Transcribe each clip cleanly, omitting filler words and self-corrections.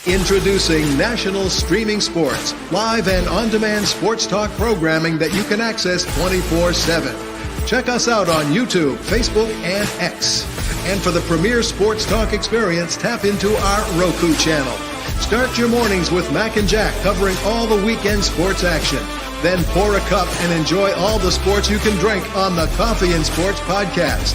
Introducing National Streaming Sports, live and on-demand sports talk programming that you can access 24/7. Check us out on YouTube, Facebook, and X. And for the premier sports talk experience, tap into our Roku channel. Start your mornings with Mac and Jack covering all the weekend sports action. Then pour a cup and enjoy all the sports you can drink on the Coffee and Sports podcast.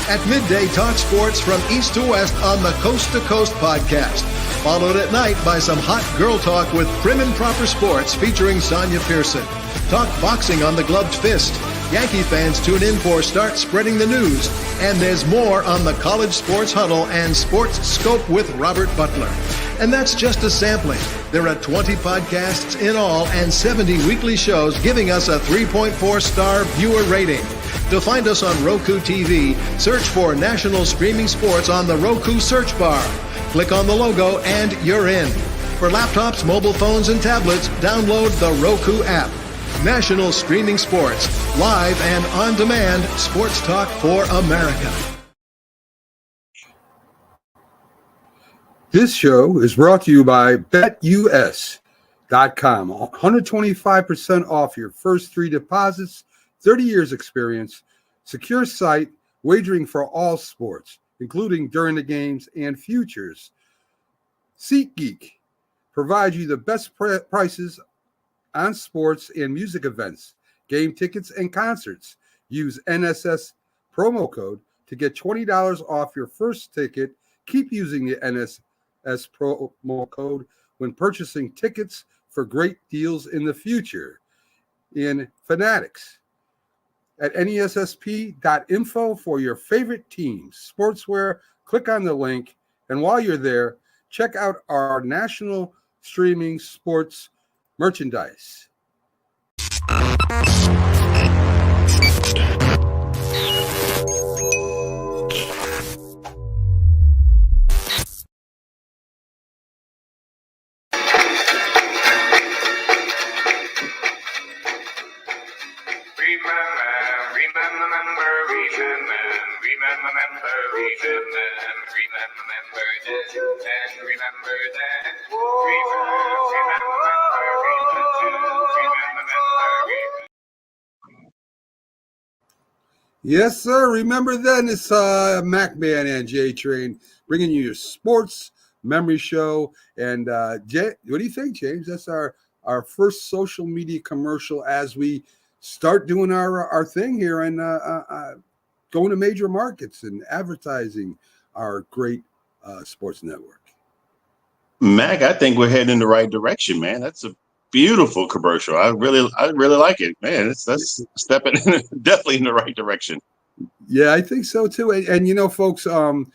At midday, talk sports from east to west on the Coast to Coast podcast. Followed at night by some hot girl talk with Prim and Proper Sports featuring Sonia Pearson. Talk boxing on the Gloved Fist. Yankee fans tune in for Start Spreading the News. And there's more on the College Sports Huddle and Sports Scope with Robert Butler. And that's just a sampling. There are 20 podcasts in all and 70 weekly shows giving us a 3.4-star viewer rating. To find us on Roku TV, search for National Streaming Sports on the Roku search bar. Click on the logo and you're in. For laptops, mobile phones, and tablets, download the Roku app. National Streaming Sports, live and on-demand sports talk for America. This show is brought to you by BetUS.com. 125% off your first 3 deposits, 30 years experience, secure site, wagering for all sports, including during the games and futures. SeatGeek provides you the best prices on sports and music events, game tickets, and concerts. Use NSS promo code to get $20 off your first ticket. Keep using the NSS promo code when purchasing tickets for great deals in the future. In Fanatics at nessp.info for your favorite teams, sportswear. Click on the link, and while you're there, check out our national streaming sports merchandise. Yes, sir. Remember then, it's Mac Man and J Train bringing you your sports memory show. And what do you think, James? That's our first social media commercial as we start doing our thing here and going to major markets and advertising our great sports network. Mac, I think we're heading in the right direction, man. That's a beautiful commercial. I really like it, man. That's stepping definitely in the right direction. Yeah, I think so too. And you know, folks, our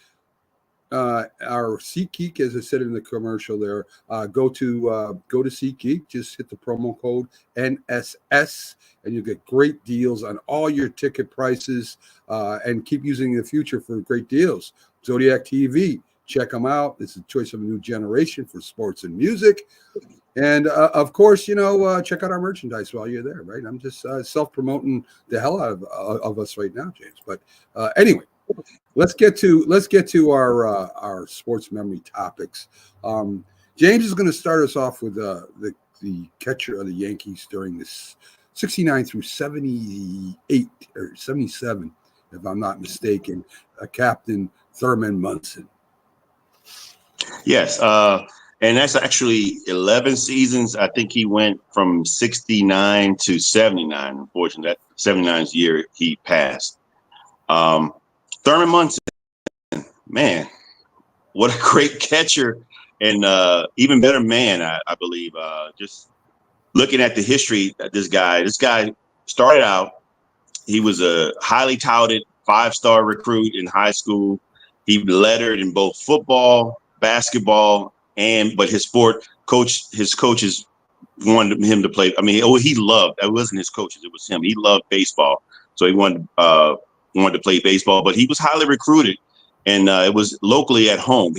SeatGeek, as I said in the commercial there, go to SeatGeek. Just hit the promo code NSS, and you get great deals on all your ticket prices. And keep using the future for great deals. Zodiac TV, check them out. It's a choice of a new generation for sports and music. And of course, you know, check out our merchandise while you're there, right? I'm just self-promoting the hell out of us right now, James. But anyway, let's get to our sports memory topics. James is going to start us off with the catcher of the Yankees during this 69 through 78 or 77, if I'm not mistaken, Captain Thurman Munson. Yes, and that's actually 11 seasons. I think he went from 69 to 79. Unfortunately, that 79's year he passed. Thurman Munson, man, what a great catcher and even better man, I believe. Just looking at the history that this guy started out, he was a highly touted 5-star recruit in high school. He lettered in both football, basketball, but his coaches wanted him to play. I mean, he loved, it wasn't his coaches, it was him. He loved baseball. So he wanted to play baseball, but he was highly recruited, and it was locally at home.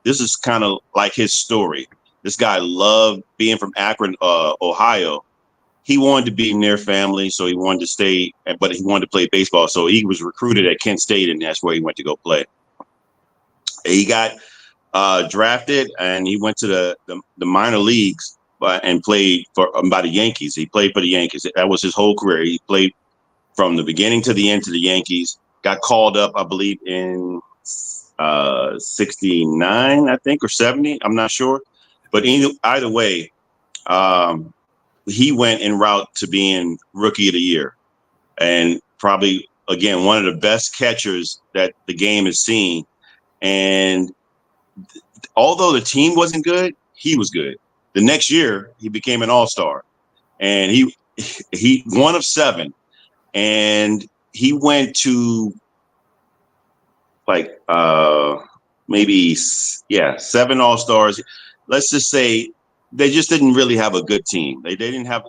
This is kind of like his story. This guy loved being from Akron, Ohio. He wanted to be near family, so he wanted to stay, but he wanted to play baseball. So he was recruited at Kent State, and that's where he went to go play. He got drafted, and he went to the minor leagues and played by the Yankees. He played for the Yankees. That was his whole career. He played from the beginning to the end to the Yankees. Got called up, I believe, in 69, I think, or 70. I'm not sure. But either way, he went en route to being Rookie of the Year. And probably, again, one of the best catchers that the game has seen. And although the team wasn't good, he was good. The next year, he became an all-star. And he one of 7. And he went to maybe 7 all-stars. Let's just say they just didn't really have a good team. They didn't have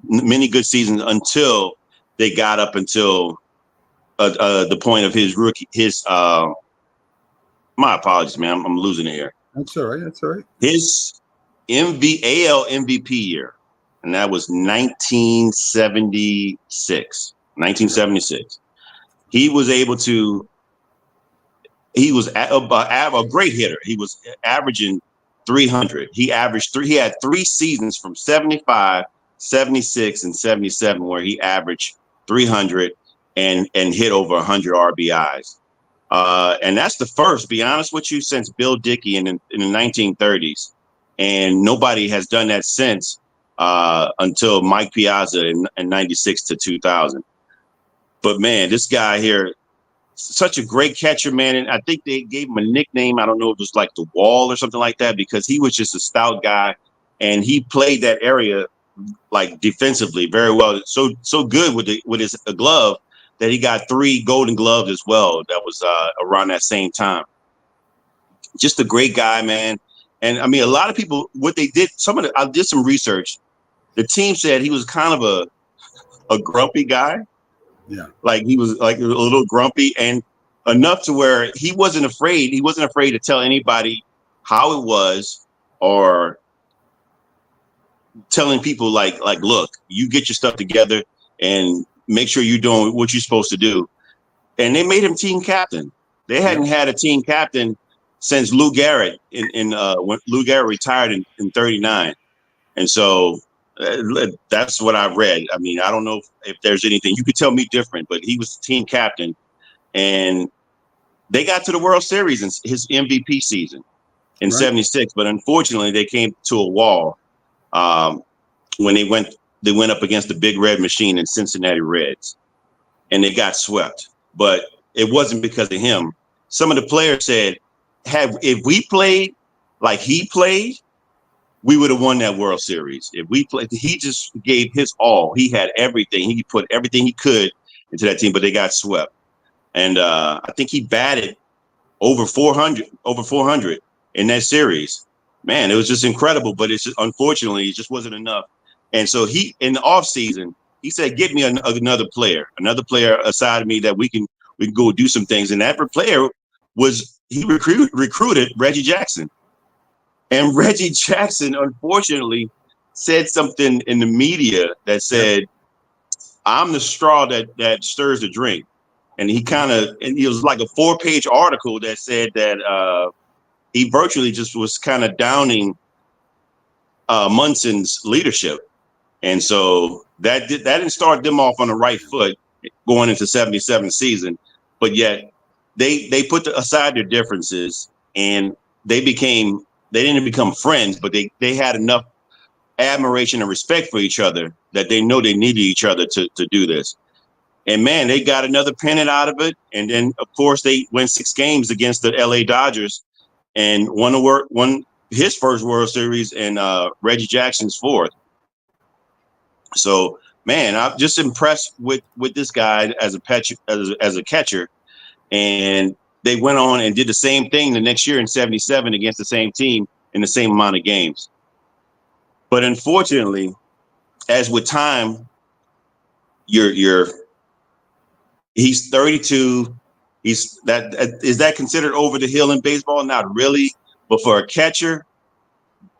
many good seasons until they got up until the point of his rookie. My apologies, man. I'm losing it here. That's all right. His AL MVP year, and that was 1976. 1976. He was able to. He was a great hitter. He was averaging 300. He had 3 seasons from 75, 76, and 77 where he averaged 300 and hit over 100 RBIs. And that's the first, be honest with you, since Bill Dickey in the 1930s. And nobody has done that since until Mike Piazza in 96 to 2000. But, man, this guy here, such a great catcher, man. And I think they gave him a nickname. I don't know if it was like the Wall or something like that, because he was just a stout guy. And he played that area like defensively very well. So good with his glove that he got 3 Golden Gloves as well. That was around that same time. Just a great guy, man. And I mean, a lot of people, what they did, I did some research. The team said he was kind of a grumpy guy. Yeah. Like he was like a little grumpy, and enough to where he wasn't afraid. He wasn't afraid to tell anybody how it was, or telling people like, look, you get your stuff together and make sure you're doing what you're supposed to do. And they made him team captain. They hadn't had a team captain since Lou Gehrig when Lou Gehrig retired in 39. And so that's what I read. I mean, I don't know if there's anything you could tell me different, but he was team captain, and they got to the World Series in his MVP season in 76. But unfortunately, they came to a wall when they went up against the Big Red Machine in Cincinnati Reds, and they got swept. But it wasn't because of him. Some of the players said, if we played like he played, we would have won that World Series. If we played, he just gave his all. He had everything. He put everything he could into that team, but they got swept. And I think he batted over 400 in that series. Man, it was just incredible, but it's just, unfortunately, it just wasn't enough. And so he, in the offseason, he said, get me another player aside of me that we can go do some things. And that player he recruited Reggie Jackson. And Reggie Jackson, unfortunately, said something in the media that said, I'm the straw that stirs the drink. And it was like a 4-page article that said that he virtually just was kind of downing Munson's leadership. And so that didn't start them off on the right foot going into 77 season. But yet they put aside their differences, and they didn't become friends, but they had enough admiration and respect for each other that they know they needed each other to do this. And man, they got another pennant out of it. And then of course they went 6 games against the LA Dodgers and won his first World Series and Reggie Jackson's 4th. So man, I'm just impressed with this guy as a catcher. And they went on and did the same thing the next year in 77 against the same team in the same amount of games. But unfortunately, as with time, he's 32. Is that considered over the hill in baseball? Not really. But for a catcher,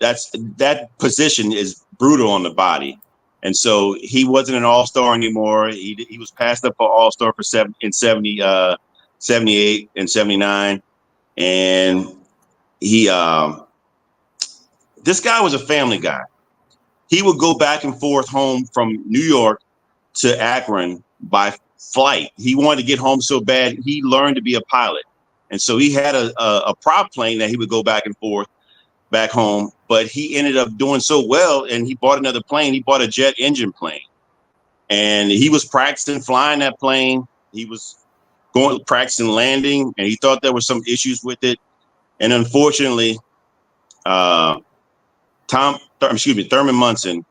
that position is brutal on the body. And so he wasn't an all-star anymore. He was passed up for all-star in 78 and 79. And he this guy was a family guy. He would go back and forth home from New York to Akron by flight. He wanted to get home so bad, he learned to be a pilot. And so he had a prop plane that he would go back and forth back home, but he ended up doing so well and he bought another plane. He bought a jet engine plane and he was practicing flying that plane. He was practicing landing and he thought there were some issues with it. And unfortunately, Thurman Munson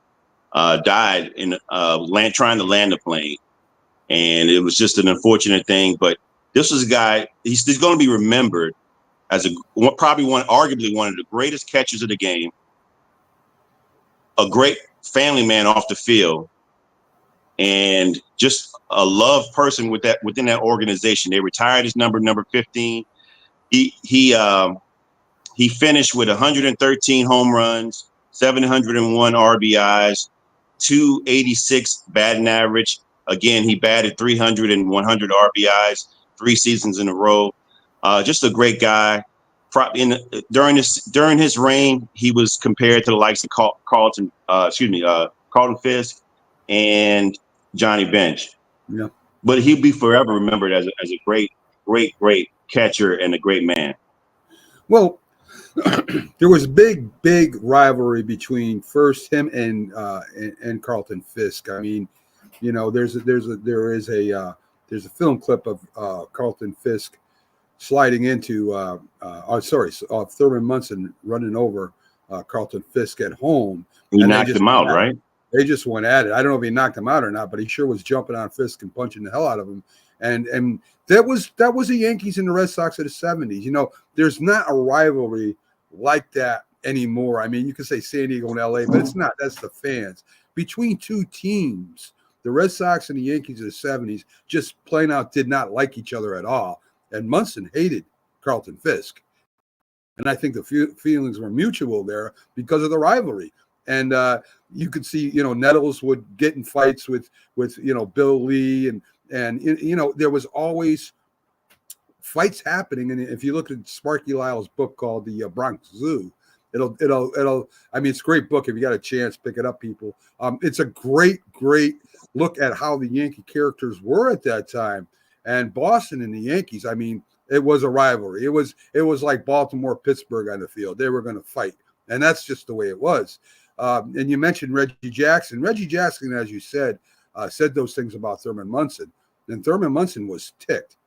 died in trying to land the plane. And it was just an unfortunate thing, but this was a guy, he's going to be remembered as arguably one of the greatest catchers of the game, a great family man off the field, and just a loved person within that organization. They retired his number 15. He finished with 113 home runs, 701 RBIs, 286 batting average. Again, he batted 300 and 100 RBIs 3 seasons in a row. Just a great guy. During his reign, he was compared to the likes of Carlton Fisk and Johnny Bench. Yeah. But he'll be forever remembered as a great catcher and a great man. Well, there was big rivalry between first him and Carlton Fisk. I mean, you know, there's a film clip of Carlton Fisk sliding into Thurman Munson running over Carlton Fisk at home. He knocked him out, right? They just went at it. I don't know if he knocked him out or not, but he sure was jumping on Fisk and punching the hell out of him. And that was the Yankees and the Red Sox of the 70s. You know, there's not a rivalry like that anymore. I mean, you could say San Diego and LA, but it's not. That's the fans. Between two teams, the Red Sox and the Yankees of the 70s just plain out did not like each other at all. And Munson hated Carlton Fisk. And I think the feelings were mutual there because of the rivalry. And you could see, you know, Nettles would get in fights with you know, Bill Lee and you know, there was always fights happening. And if you look at Sparky Lyle's book called The Bronx Zoo, it'll I mean, it's a great book. If you got a chance, pick it up, people. It's a great look at how the Yankee characters were at that time. And Boston and the Yankees, I mean, it was a rivalry. It was like Baltimore, Pittsburgh on the field. They were going to fight. And that's just the way it was. And you mentioned Reggie Jackson. Reggie Jackson, as you said those things about Thurman Munson. And Thurman Munson was ticked.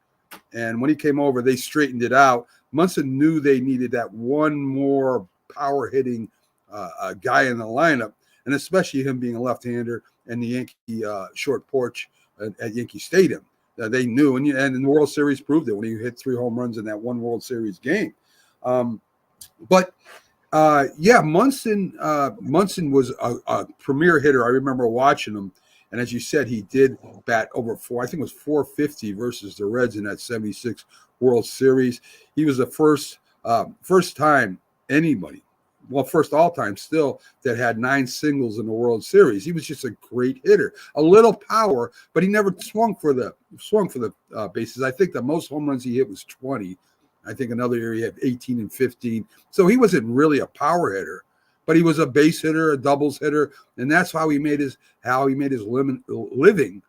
And when he came over, they straightened it out. Munson knew they needed that one more power-hitting guy in the lineup, and especially him being a left-hander and the Yankee short porch at Yankee Stadium. They knew, and the World Series proved it when he hit 3 home runs in that one World Series game. Munson was a premier hitter. I remember watching him, and as you said, he did bat over 450 versus the Reds in that 76 World Series. He was the first time anybody, first all time still, that had 9 singles in the World Series. He was just a great hitter, a little power, but he never swung for the bases. I think the most home runs he hit was 20. I think another year he had 18 and 15. So he wasn't really a power hitter, but he was a base hitter, a doubles hitter, and that's how he made his living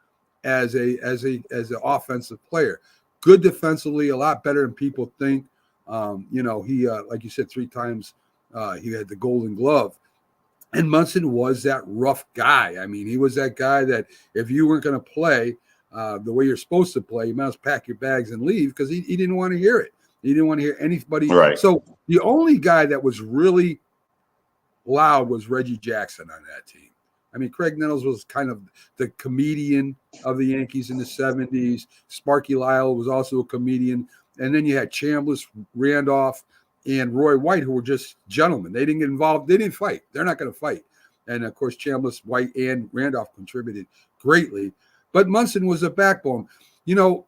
as an offensive player. Good defensively, a lot better than people think. He like you said, 3 times he had the Golden Glove. And Munson was that rough guy. I mean, he was that guy that if you weren't going to play the way you're supposed to play, you might as well pack your bags and leave, because he didn't want to hear it. He didn't want to hear anybody. Right. So the only guy that was really loud was Reggie Jackson on that team. I mean, Craig Nettles was kind of the comedian of the Yankees in the 70s. Sparky Lyle was also a comedian. And then you had Chambliss, Randolph, and Roy White, who were just gentlemen. They didn't get involved. They didn't fight. They're not going to fight. And, of course, Chambliss, White, and Randolph contributed greatly. But Munson was a backbone. You know,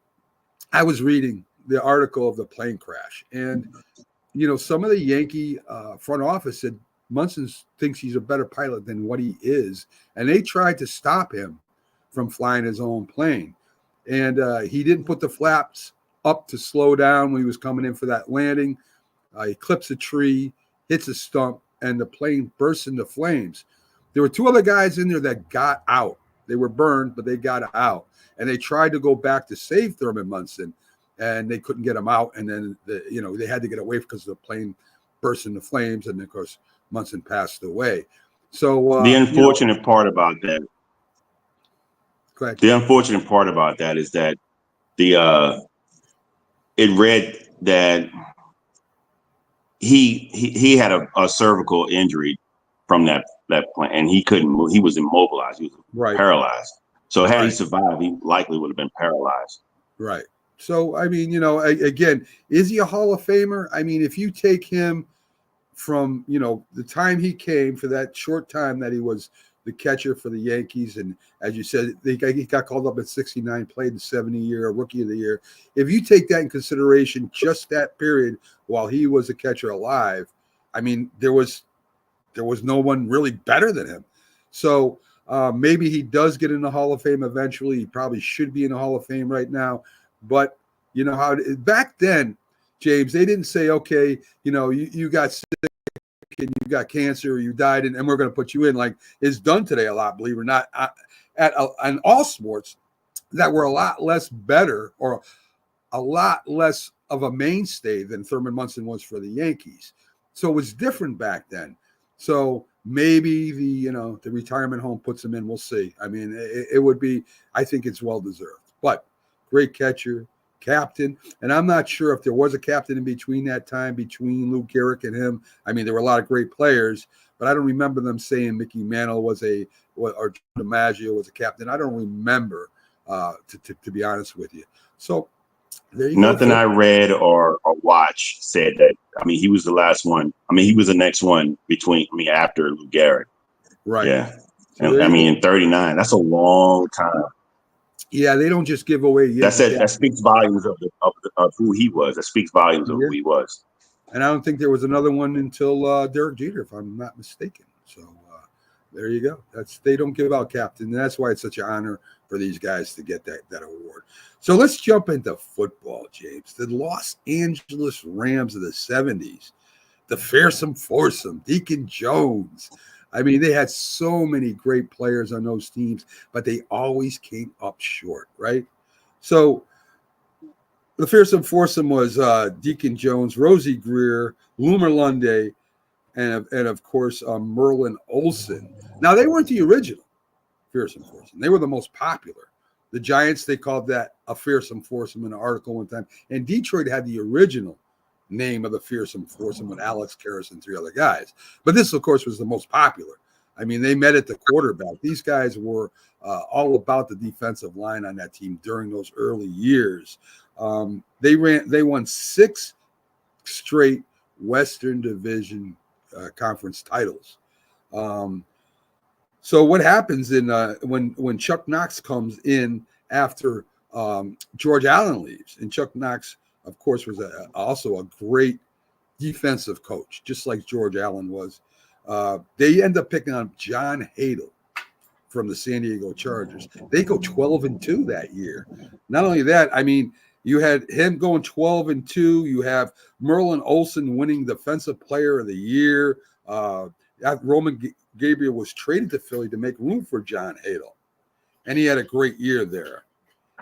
I was reading the article of the plane crash. And, you know, some of the Yankee front office said Munson thinks he's a better pilot than what he is. And they tried to stop him from flying his own plane. And he didn't put the flaps up to slow down when he was coming in for that landing. He clips a tree, hits a stump, and the plane bursts into flames. There were two other guys in there that got out. They were burned, but they got out. And they tried to go back to save Thurman Munson, and they couldn't get him out. And then, they had to get away because the plane burst into flames. And, of course, Munson passed away. So the unfortunate part about that, go ahead. The unfortunate part about that is that it read that he had a cervical injury from that plane, and he couldn't move. He was immobilized. He was paralyzed. So had he survived, he likely would have been paralyzed. Right. So, I mean, again, is he a Hall of Famer? I mean, if you take him from, the time he came, for that short time that he was the catcher for the Yankees, and as you said, he got called up at 69, played the 70-year Rookie of the Year. If you take that in consideration, just that period while he was a catcher alive, I mean, there was no one really better than him. So maybe he does get in the Hall of Fame eventually. He probably should be in the Hall of Fame right now. But you know how back then, James, they didn't say, okay, you got sick and you got cancer, or you died, and we're going to put you in. Like it's done today a lot, believe it or not, in all sports that were a lot less better or a lot less of a mainstay than Thurman Munson was for the Yankees. So it was different back then. So maybe the retirement home puts him in. We'll see. I mean, it would be, I think it's well deserved. But great catcher, captain. And I'm not sure if there was a captain in between that time, between Lou Gehrig and him. I mean, there were a lot of great players, but I don't remember them saying Mickey Mantle or DiMaggio was a captain. I don't remember, to be honest with you. So there you Nothing go. I read or watched said that. I mean, he was the last one. I mean, he was the next one after Lou Gehrig. Right. Yeah. So in 39, that's a long time. Yeah, they don't just give away. That's it. That speaks volumes of who he was. That speaks volumes of who he was. And I don't think there was another one until Derek Jeter, if I'm not mistaken. So there you go. They don't give out captain. And that's why it's such an honor for these guys to get that award. So let's jump into football, James. The Los Angeles Rams of the 70s, the fearsome foursome, Deacon Jones. I mean, they had so many great players on those teams, but they always came up short, right? So the fearsome foursome was Deacon Jones, Rosie Greer, Loomer Lunday, and of course, Merlin Olsen. Now, they weren't the original fearsome foursome. They were the most popular. The Giants, they called that a fearsome foursome in an article one time. And Detroit had the original name of the fearsome foursome with Alex Karras and three other guys. But this, of course, was the most popular. I mean, they met at the quarterback. These guys were all about the defensive line on that team during those early years. They won 6 straight Western Division conference titles. So what happens when Chuck Knox comes in after George Allen leaves, and Chuck Knox, of course, was also a great defensive coach, just like George Allen was. They end up picking up John Hadle from the San Diego Chargers. They go 12-2 that year. Not only that, I mean, you had him going 12-2. You have Merlin Olsen winning Defensive Player of the Year. Roman Gabriel was traded to Philly to make room for John Hadle, and he had a great year there.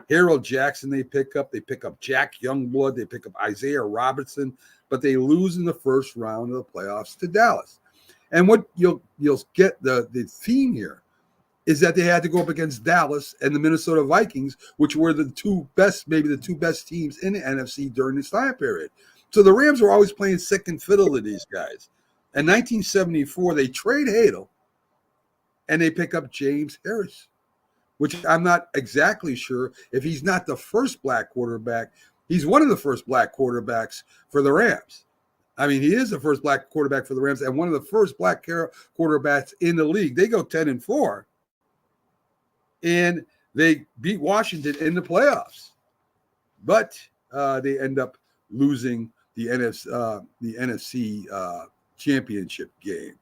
Harold Jackson they pick up Jack Youngblood, they pick up Isaiah Robertson, but they lose in the first round of the playoffs to Dallas. And what you'll get the theme here is that they had to go up against Dallas and the Minnesota Vikings, which were the two best teams in the NFC during this time period. So the Rams were always playing second fiddle to these guys. In 1974, they trade Hadle and they pick up James Harris, which I'm not exactly sure if he's not the first black quarterback. He's one of the first black quarterbacks for the Rams. I mean, he is the first black quarterback for the Rams and one of the first black quarterbacks in the league. They go 10-4, and they beat Washington in the playoffs, but they end up losing the NFC championship game.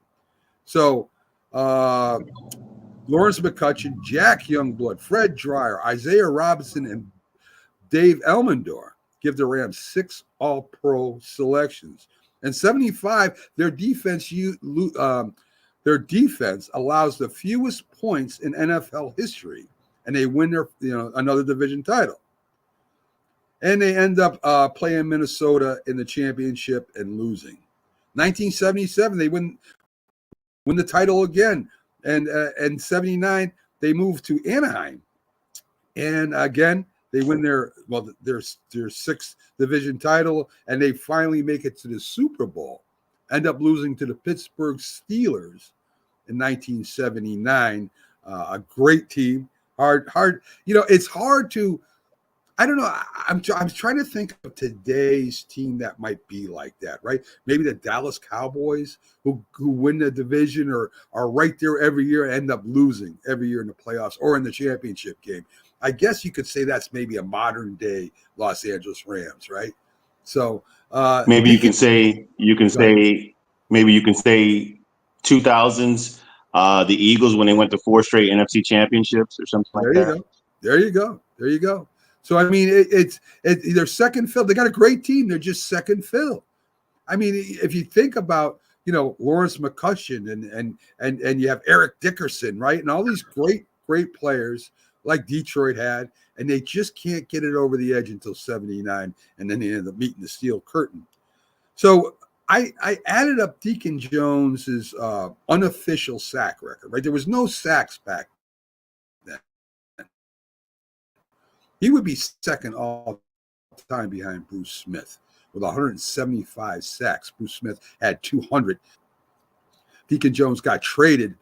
So Lawrence McCutcheon, Jack Youngblood, Fred Dreyer, Isaiah Robinson, and Dave Elmendorf give the Rams 6 All-Pro selections. And 75, their defense allows the fewest points in NFL history, and they win their another division title. And they end up playing Minnesota in the championship and losing. 1977, they win the title again, and 79 they move to Anaheim, and again they win their sixth division title, and they finally make it to the Super Bowl. End up losing to the Pittsburgh Steelers in 1979. A great team. Hard. It's hard to. I don't know. I'm trying to think of today's team that might be like that, right? Maybe the Dallas Cowboys who win the division or are right there every year and end up losing every year in the playoffs or in the championship game. I guess you could say that's maybe a modern day Los Angeles Rams, right? So maybe you can say 2000s the Eagles when they went to 4 straight NFC championships or something like that. There you go. So I mean, it's they're second fiddle. They got a great team. They're just second fiddle. I mean, if you think about Lawrence McCutcheon and you have Eric Dickerson, right, and all these great players like Detroit had, and they just can't get it over the edge until 79, and then they end up meeting the steel curtain. So I added up Deacon Jones's unofficial sack record. Right, there was no sacks back then. He would be second all time behind Bruce Smith with 175 sacks. Bruce Smith had 200. Deacon Jones got traded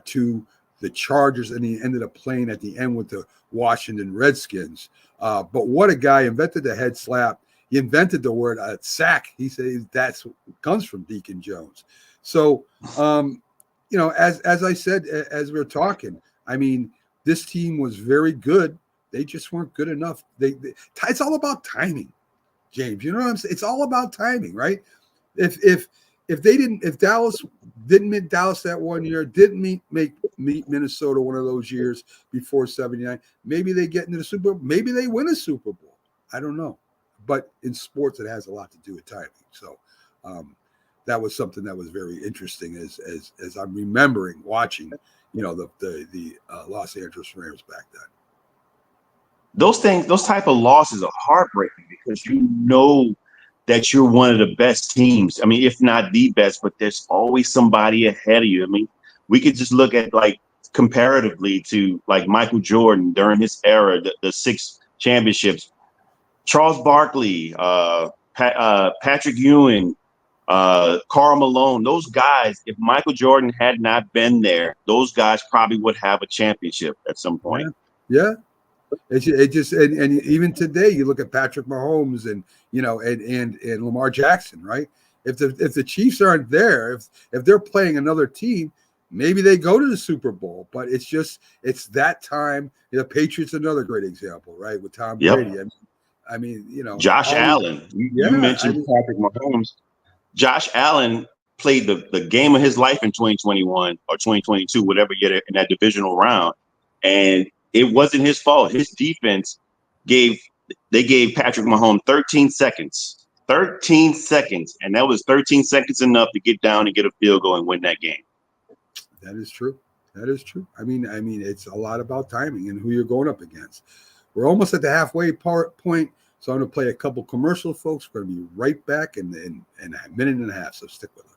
to the Chargers, and he ended up playing at the end with the Washington Redskins. But what a guy! Invented the head slap. He invented the word sack. He said that's comes from Deacon Jones. So, as I said, as we're talking, I mean, this team was very good. They just weren't good enough. It's all about timing, James. You know what I'm saying? It's all about timing, right? If Dallas didn't meet Dallas that one year, didn't meet Minnesota one of those years before 79, maybe they get into the Super Bowl. Maybe they win a Super Bowl. I don't know. But in sports, it has a lot to do with timing. So that was something that was very interesting as I'm remembering watching, the Los Angeles Rams back then. Those type of losses are heartbreaking because that you're one of the best teams. I mean, if not the best, but there's always somebody ahead of you. I mean, we could just look at comparatively to Michael Jordan during his era, the 6 championships, Charles Barkley, Patrick Ewing, Karl Malone, those guys, if Michael Jordan had not been there, those guys probably would have a championship at some point. Yeah. It just and even today you look at Patrick Mahomes and Lamar Jackson, right? If the Chiefs aren't there, if they're playing another team, maybe they go to the Super Bowl. But it's that time. The Patriots, another great example, right? With Tom Brady. I mean, Josh Allen. You mentioned Patrick Mahomes. Josh Allen played the game of his life in 2021 or 2022, whatever year in that divisional round, and it wasn't his fault. His defense gave Patrick Mahomes 13 seconds. 13 seconds. And that was 13 seconds enough to get down and get a field goal and win that game. That is true. I mean, it's a lot about timing and who you're going up against. We're almost at the halfway point. So I'm going to play a couple commercials, folks. We're going to be right back in a minute and a half. So stick with us.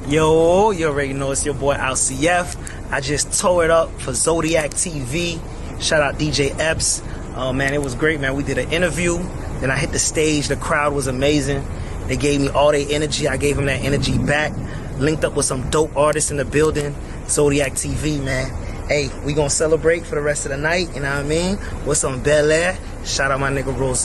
Yo, you already know it's your boy LCF. I just tore it up for Zodiac TV. Shout out DJ Epps. Oh man, it was great, man. We did an interview. Then I hit the stage. The crowd was amazing. They gave me all their energy. I gave them that energy back. Linked up with some dope artists in the building. Zodiac TV, man. Hey, we gonna celebrate for the rest of the night, you know what I mean? With some Bel Air. Shout out my nigga Rose.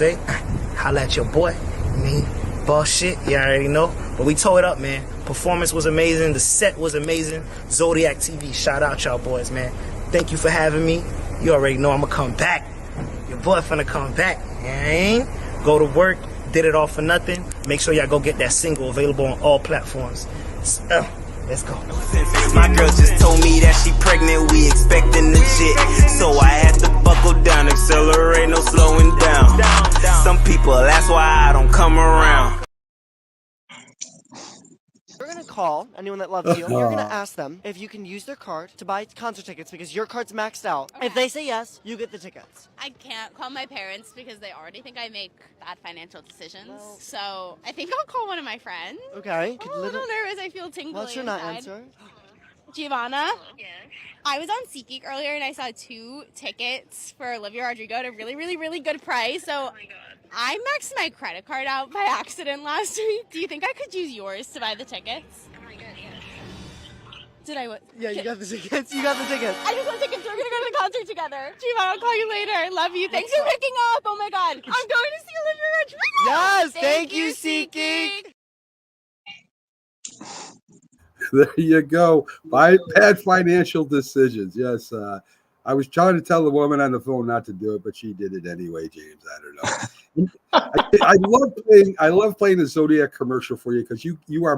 Holla at your boy. I mean, boss shit, you already know. But we tore it up, man. Performance was amazing. The set was amazing. Zodiac TV, shout out y'all boys, man. Thank you for having me. You already know I'm gonna come back. Your boy finna come back. Go to work, did it all for nothing. Make sure y'all go get that single, available on all platforms. Let's go. My girl just told me that she pregnant, we expecting the shit. So I had to buckle down, accelerate, no slowing down. Some people, that's why I don't come around. You're going to call anyone that loves you, and you're going to ask them if you can use their card to buy concert tickets because your card's maxed out. Okay. If they say yes, you get the tickets. I can't call my parents because they already think I make bad financial decisions. Well, so I think I'll call one of my friends. Okay. I'm a little nervous. I feel tingly. What's your not answer? Giovanna? Yes. I was on SeatGeek earlier and I saw 2 tickets for Olivia Rodrigo at a really, really, really good price. So oh my God. I maxed my credit card out by accident last week. Do you think I could use yours to buy the tickets? Oh my God, yes. Did I what? Yeah, you got the tickets. You got the tickets. I just want tickets. We're going to go to the concert together. Giovanna, I'll call you later. I love you. Thanks for picking up. Oh my God. I'm going to see Olivia Rodrigo. Yes, thank you, SeatGeek. There you go. Bad financial decisions. Yes. I was trying to tell the woman on the phone not to do it, but she did it anyway, James. I don't know. I love playing the Zodiac commercial for you because you are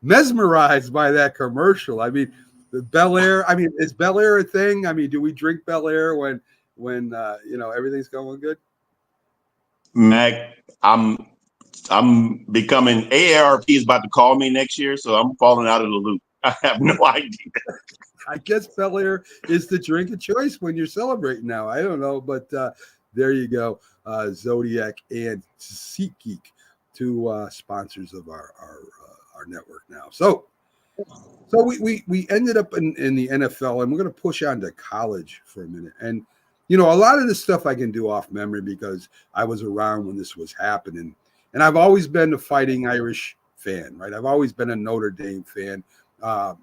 mesmerized by that commercial. I mean, the Bel Air. I mean, is Bel Air a thing? I mean, do we drink Bel Air when everything's going good? Mac, I'm becoming AARP is about to call me next year, so I'm falling out of the loop. I have no idea. I guess Bel Air is the drink of choice when you're celebrating now. I don't know, but there you go. Zodiac and SeatGeek, 2 sponsors of our network now. So we ended up in the NFL, and we're going to push on to college for a minute. And a lot of this stuff I can do off memory because I was around when this was happening. And I've always been a Fighting Irish fan, right? I've always been a Notre Dame fan. I'm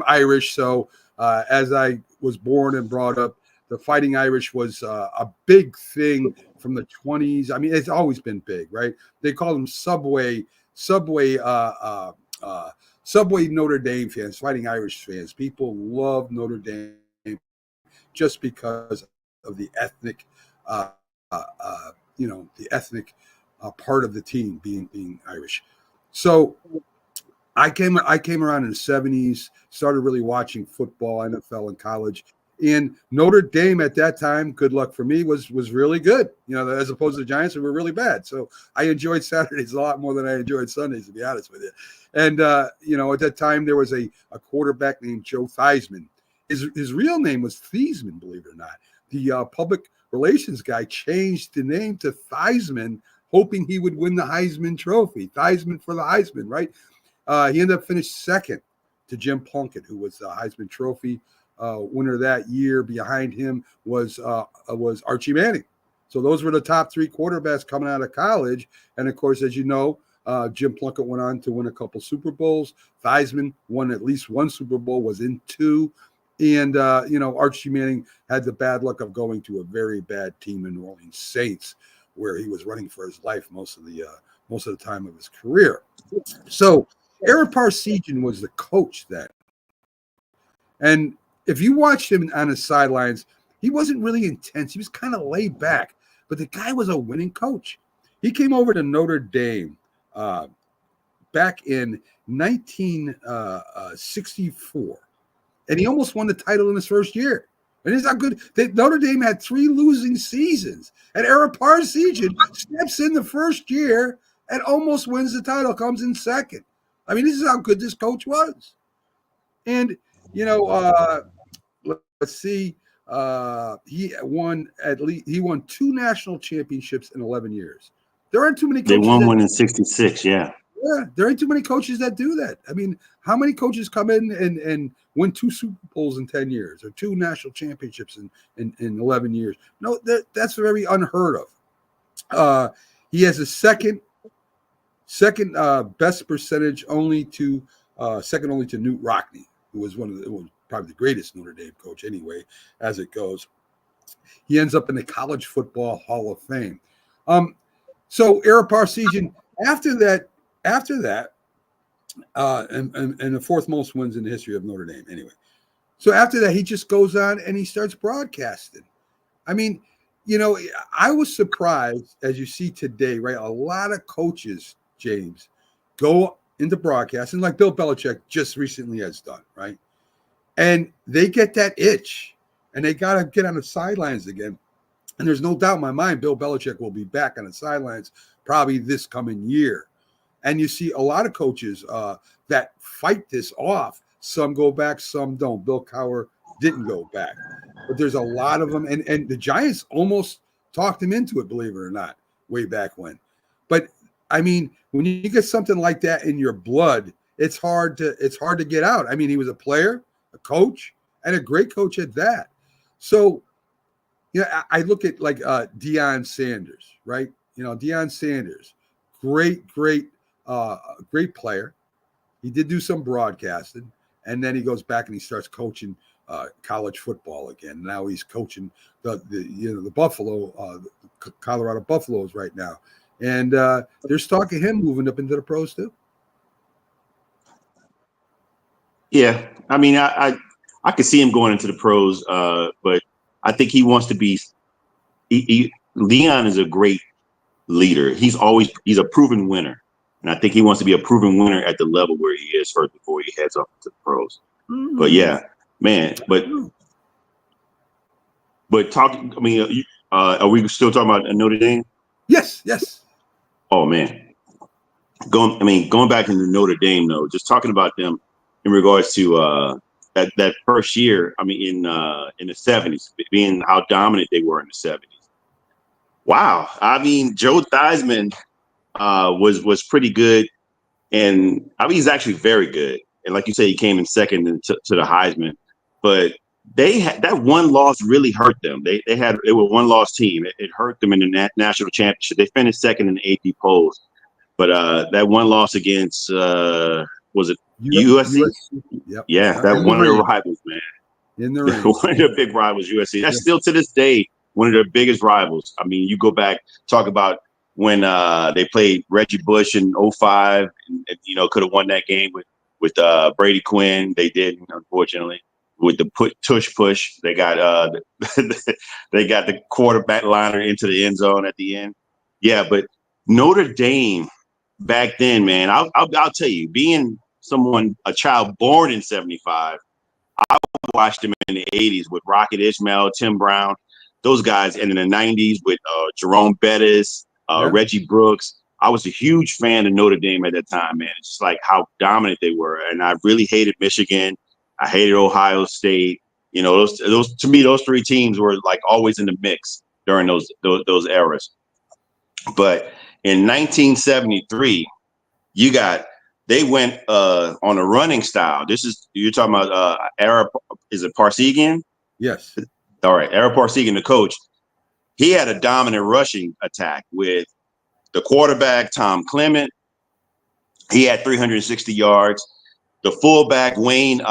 Irish, so as I was born and brought up, the Fighting Irish was a big thing from the 20s. I mean, it's always been big, right? They call them Subway Notre Dame fans, Fighting Irish fans. People love Notre Dame just because of the ethnic, part of the team being Irish. So I came around in the 70s, started really watching football, NFL, and college. And Notre Dame at that time, good luck for me, was really good, as opposed to the Giants, who were really bad. So I enjoyed Saturdays a lot more than I enjoyed Sundays, to be honest with you. And, at that time, there was a quarterback named Joe Theismann. His real name was Thiesman, believe it or not. The public relations guy changed the name to Theismann, hoping he would win the Heisman Trophy. Theismann for the Heisman, right? He ended up finished second to Jim Plunkett, who was the Heisman Trophy winner that year. Behind him was Archie Manning. So those were the top 3 quarterbacks coming out of college. And, of course, as you know, Jim Plunkett went on to win a couple Super Bowls. Theismann won at least 1 Super Bowl, was in 2. And, Archie Manning had the bad luck of going to a very bad team in New Orleans Saints, where he was running for his life most of the time of his career. So Aaron Parseghian was the coach then. And if you watched him on the sidelines, he wasn't really intense. He was kind of laid back, but the guy was a winning coach. He came over to Notre Dame back in 1964, and he almost won the title in his first year. And it's not good. Notre Dame had 3 losing seasons, and Aaron Parseghian steps in the first year and almost wins the title, comes in second. I mean, this is how good this coach was. And, let's see, he won 2 national championships in 11 years. There aren't too many coaches. They won one in 66, yeah. Yeah, there ain't too many coaches that do that. I mean, how many coaches come in and win 2 Super Bowls in 10 years or 2 national championships in 11 years? No, that's very unheard of. He has a second best percentage, second only to Newt Rockne, who was probably the greatest Notre Dame coach anyway, as it goes. He ends up in the College Football Hall of Fame. So Aaron Parseghian, after that, and the 4th most wins in the history of Notre Dame anyway. So after that, he just goes on and he starts broadcasting. I mean, I was surprised, as you see today, right? A lot of coaches, James, go into broadcasting like Bill Belichick just recently has done, right? And they get that itch and they got to get on the sidelines again. And there's no doubt in my mind, Bill Belichick will be back on the sidelines probably this coming year. And you see a lot of coaches that fight this off. Some go back, some don't. Bill Cowher didn't go back. But there's a lot of them. And the Giants almost talked him into it, believe it or not, way back when. But, I mean, when you get something like that in your blood, it's hard to get out. I mean, he was a player, a coach, and a great coach at that. So, yeah, I look at like Deion Sanders, right? You know, Deion Sanders, great player. He did do some broadcasting, and then he goes back and he starts coaching college football again. Now he's coaching the Buffalo, the Colorado Buffaloes right now, and there's talk of him moving up into the pros too. Yeah, I mean, I could see him going into the pros, but I think he wants to be. Leon is a great leader. He's a proven winner, and I think he wants to be a proven winner at the level where he is first before he heads up to the pros. Mm-hmm. But yeah, man. But talking. I mean, are we still talking about Notre Dame? Yes. Oh man, going back into Notre Dame though, just talking about them in regards to that first year. I mean, in the 70s, being how dominant they were in the 70s. Wow, I mean, Joe Theismann was pretty good, and I mean he's actually very good. And like you say, he came in second to the Heisman, but they had that one loss really hurt them. They were one loss team. It hurt them in the national championship. They finished second in the AP polls, but that one loss against was it USC? Yep. Yeah, that one of their rivals, man. In the ring. One of their big rivals, USC. That's still to this day one of their biggest rivals. I mean, you go back, talk about when they played Reggie Bush in 2005, and could have won that game with Brady Quinn. They didn't, unfortunately. With the tush push, they got they got the quarterback liner into the end zone at the end. Yeah, but Notre Dame back then, man, I'll tell you, being a child born in '75, I watched them in the '80s with Rocket Ismail, Tim Brown, those guys, and in the '90s with Jerome Bettis, Reggie Brooks. I was a huge fan of Notre Dame at that time, man. It's just like how dominant they were, and I really hated Michigan. I hated Ohio State. You know, those to me, those three teams were like always in the mix during those eras. But in 1973, they went on a running style. You're talking about Ara, is it Parsegian? Yes. All right, Ara Parsegian, the coach. He had a dominant rushing attack with the quarterback Tom Clement. He had 360 yards. The fullback Wayne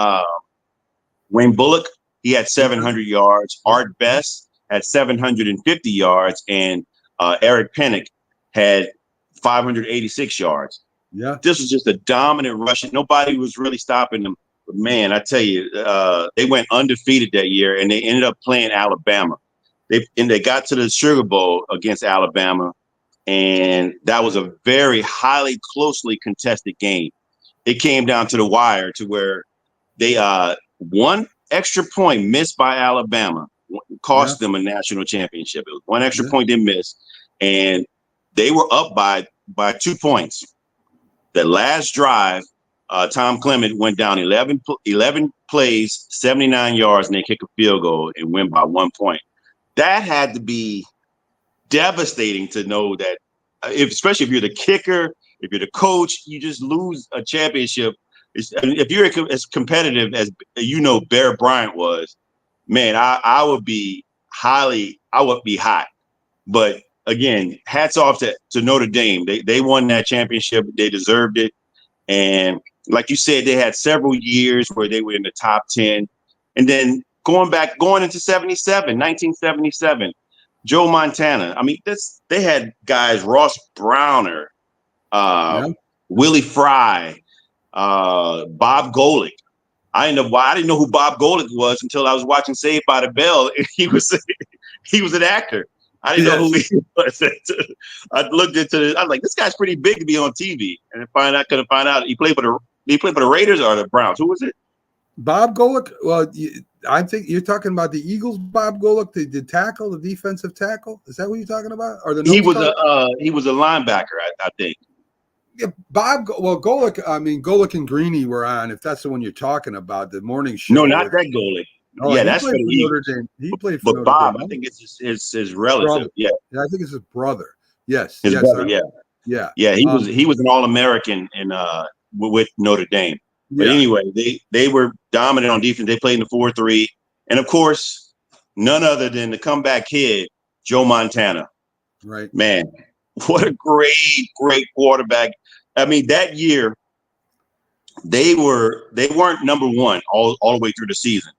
Bullock, he had 700 yards. Art Best had 750 yards, and Eric Pennick had 586 yards. Yeah, this was just a dominant rushing. Nobody was really stopping them. But man, I tell you, they went undefeated that year, and they ended up playing Alabama. They got to the Sugar Bowl against Alabama, and that was a very highly closely contested game. It came down to the wire to where they one extra point missed by Alabama cost them a national championship. It was one extra point they missed, and they were up by 2 points. The last drive, Tom Clement went down 11 plays, 79 yards, and they kick a field goal and win by 1 point. That had to be devastating to know that, especially if you're the kicker, if you're the coach, you just lose a championship. If you're as competitive as Bear Bryant was, man, I would be hot. But again, hats off to Notre Dame. They won that championship. They deserved it. And like you said, they had several years where they were in the top 10. And then going into 1977, Joe Montana. I mean, they had guys, Ross Browner, Willie Fry, Bob Golick. I didn't know who Bob Golick was until I was watching Saved by the Bell, and he was an actor. I didn't know who he was. I looked into this. I was like, this guy's pretty big to be on TV, and couldn't find out he played for the Raiders or the Browns. Who was it? Bob Golick. Well, I think you're talking about the Eagles. Bob Golick, the defensive tackle. Is that what you're talking about? Or he was a linebacker, I think. Yeah, Golick and Greeny were on, if that's the one you're talking about, the morning show. No, not that goalie. Oh, Yeah, he that's for played the for Notre Eagles. Dame. He played for But Notre Bob, Dame. I think it's his relative. Brother. Yeah, I think it's his brother. Yes, his brother. Yeah, yeah. yeah. He was an All-American in with Notre Dame. But Yeah. anyway, they were dominant on defense. They played in the 4-3, and of course, none other than the comeback kid, Joe Montana. Right. Man, what a great quarterback. I mean, that year they weren't number one all the way through the season.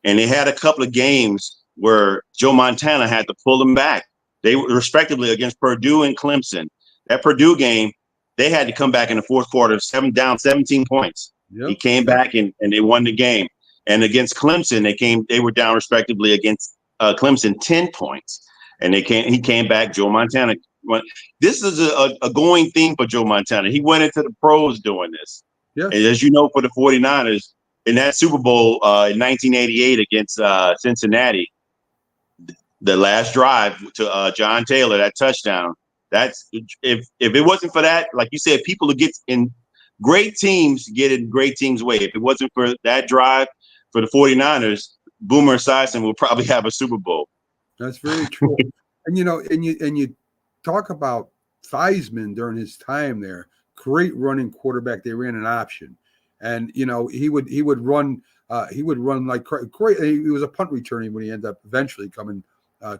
And they had a couple of games where Joe Montana had to pull them back. They were respectively against Purdue and Clemson. That Purdue game, they had to come back in the fourth quarter, 17 points. Yep. He came back and they won the game. And against Clemson, they were down respectively against Clemson 10 points. And he came back. Joe Montana. This is a going theme for Joe Montana. He went into the pros doing this. Yes. And as you know, for the 49ers, in that Super Bowl in 1988 against Cincinnati, the last drive to John Taylor, that touchdown, that's if it wasn't for that, like you said, people who get in great teams get in great teams' way. If it wasn't for that drive for the 49ers, Boomer Esiason will probably have a Super Bowl. That's very true. And you talk about Theismann during his time there, great running quarterback. They ran an option. And he would run like great. He was a punt returning when he ended up eventually coming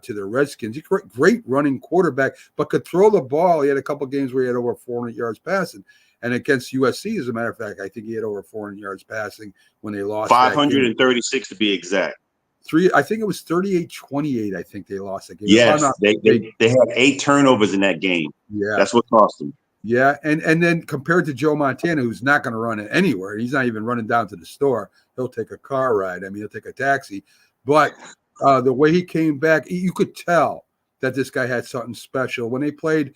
to the Redskins. He's a great running quarterback, but could throw the ball. He had a couple games where he had over 400 yards passing, and against USC, as a matter of fact, I think he had over 400 yards passing when they lost. 536 to be exact. I think it was 38-28. I think they lost that game. Yes, they had 8 turnovers in that game. Yeah, that's what cost them. Yeah, and then compared to Joe Montana, who's not going to run it anywhere, he's not even running down to the store. He'll take a car ride. I mean, he'll take a taxi. But the way he came back, you could tell that this guy had something special. When they played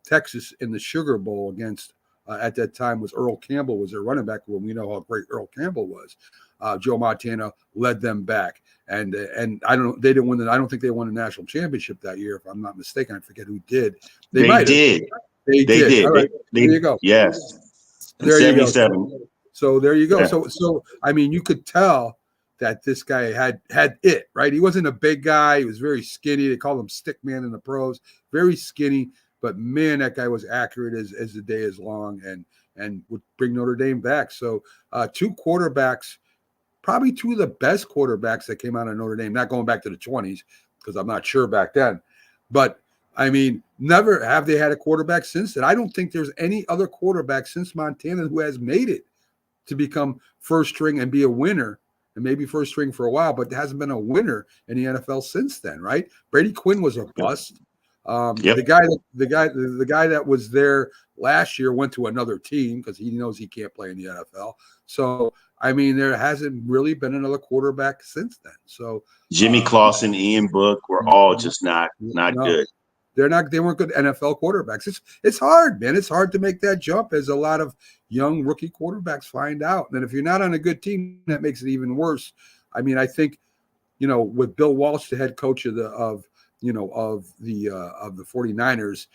Texas in the Sugar Bowl against, at that time, was Earl Campbell was their running back. When we know how great Earl Campbell was, Joe Montana led them back. And I don't think they won the national championship that year, if I'm not mistaken. I forget who did. They did. They did. All right. There you go. Yes. There 77. You go. So there you go. Yeah. So I mean, you could tell that this guy had it, right? He wasn't a big guy. He was very skinny. They called him stick man in the pros. Very skinny, but man, that guy was accurate as the day is long and would bring Notre Dame back. So 2 quarterbacks, probably 2 of the best quarterbacks that came out of Notre Dame, not going back to the 20s, because I'm not sure back then. But I mean, never have they had a quarterback since then. I don't think there's any other quarterback since Montana who has made it to become first string and be a winner, and maybe first string for a while, but there hasn't been a winner in the NFL since then, right? Brady Quinn was a bust. The guy that was there last year went to another team because he knows he can't play in the NFL. So I mean, there hasn't really been another quarterback since then. So Jimmy Clausen, Ian Book were all just not good. They weren't good NFL quarterbacks. It's hard, man. It's hard to make that jump, as a lot of young rookie quarterbacks find out. And if you're not on a good team, that makes it even worse. I mean, I think, with Bill Walsh, the head coach of the 49ers,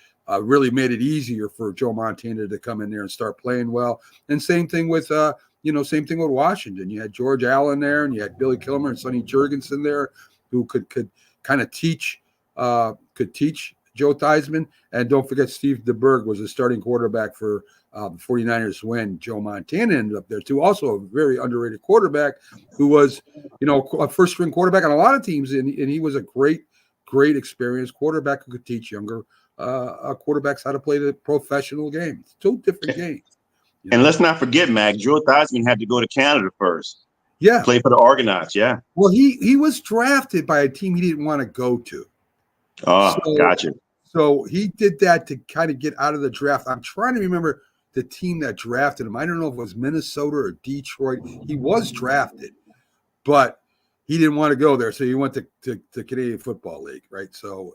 really made it easier for Joe Montana to come in there and start playing well. And same thing with Washington. You had George Allen there, and you had Billy Kilmer and Sonny Jurgensen there, who could kind of teach Joe Theismann. And don't forget, Steve DeBerg was the starting quarterback for the 49ers when Joe Montana ended up there too. Also a very underrated quarterback who was, a first string quarterback on a lot of teams. And he was a great experienced quarterback who could teach younger quarterbacks how to play the professional game. It's 2 different games. And let's not forget, Mac, Joe Theismann had to go to Canada first. Yeah. Play for the Argonauts. Yeah. Well, he was drafted by a team he didn't want to go to. Oh, gotcha. So he did that to kind of get out of the draft. I'm trying to remember the team that drafted him. I don't know if it was Minnesota or Detroit. He was drafted, but he didn't want to go there. So he went to Canadian Football League, right? So,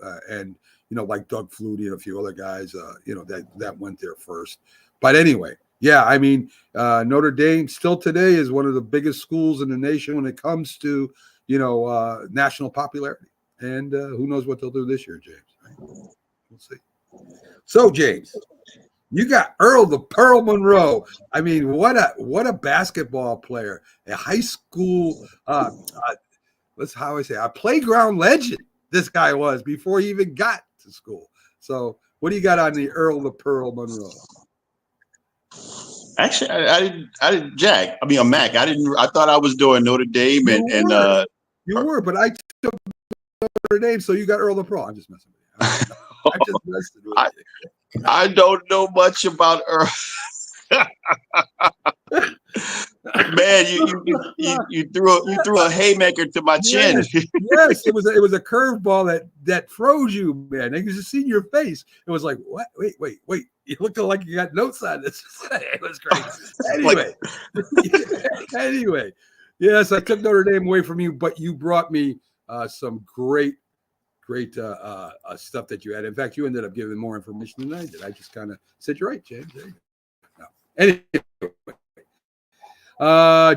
like Doug Flutie and a few other guys, that went there first. But anyway, yeah, I mean, Notre Dame still today is one of the biggest schools in the nation when it comes to, national popularity. And who knows what they'll do this year, James. Right? We'll see. So, James, You got Earl the Pearl Monroe. I mean, what a basketball player, a high school let's how I say a playground legend. This guy was before he even got to school. So, what do you got on the Earl the Pearl Monroe? Actually, I didn't, Jack. I mean, Mac. I thought I was doing Notre Dame You were, but I took Notre Dame, so you got Earl the Pearl. I'm just messing with you. I'm just messing with you. I don't know much about Earl. Man, you threw a haymaker to my chin. Yes, it was a curveball that froze you, man. You just see your face. It was like, what? Wait. You looked like you got notes on this. It was great. Anyway, yes, I took Notre Dame away from you, but you brought me some great stuff that you had. In fact, you ended up giving more information than I did. I just kind of said, "You're right, James." There you go. Anyway,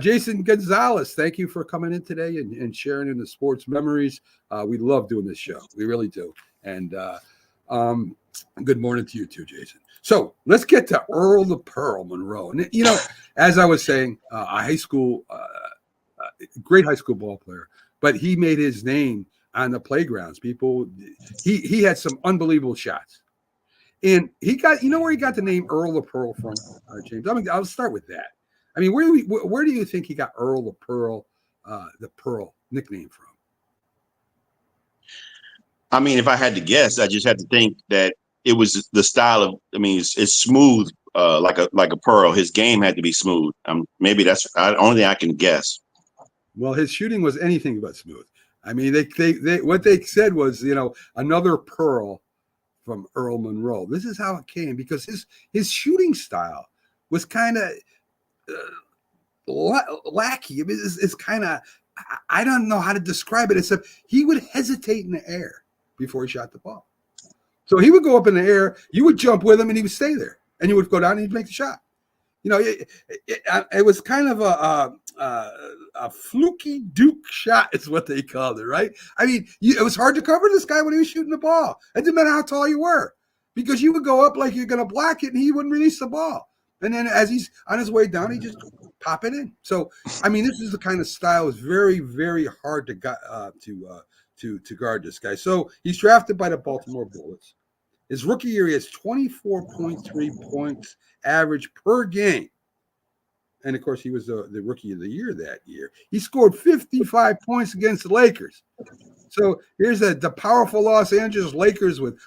Jason Gonzalez, thank you for coming in today and sharing in the sports memories. We love doing this show. We really do. And good morning to you too, Jason. So let's get to Earl the Pearl Monroe. And, as I was saying, great high school ball player, but he made his name on the playgrounds. He had some unbelievable shots. And he got, where he got the name Earl the Pearl from, James? I mean, I'll start with that. I mean, where do you think he got Earl the Pearl nickname from? I mean, if I had to guess, I just had to think that it was the style of. I mean, it's smooth, like a pearl. His game had to be smooth. Maybe that's the only thing I can guess. His shooting was anything but smooth. I mean, they what they said was, another pearl from Earl Monroe. This is how it came, because his shooting style was kind of lackey. I mean, it's kind of, I don't know how to describe it, except he would hesitate in the air before he shot the ball. So he would go up in the air, you would jump with him, and he would stay there, and you would go down and he'd make the shot. It was kind of a fluky Duke shot is what they called it, right? I mean, it was hard to cover this guy when he was shooting the ball. It didn't matter how tall you were, because you would go up like you're going to block it, and he wouldn't release the ball. And then as he's on his way down, he just pop it in. So, I mean, this is the kind of style. It's very, very hard to guard this guy. So he's drafted by the Baltimore Bullets. His rookie year, he has 24.3 points average per game. And, of course, he was the rookie of the year that year. He scored 55 points against the Lakers. So here's the powerful Los Angeles Lakers with,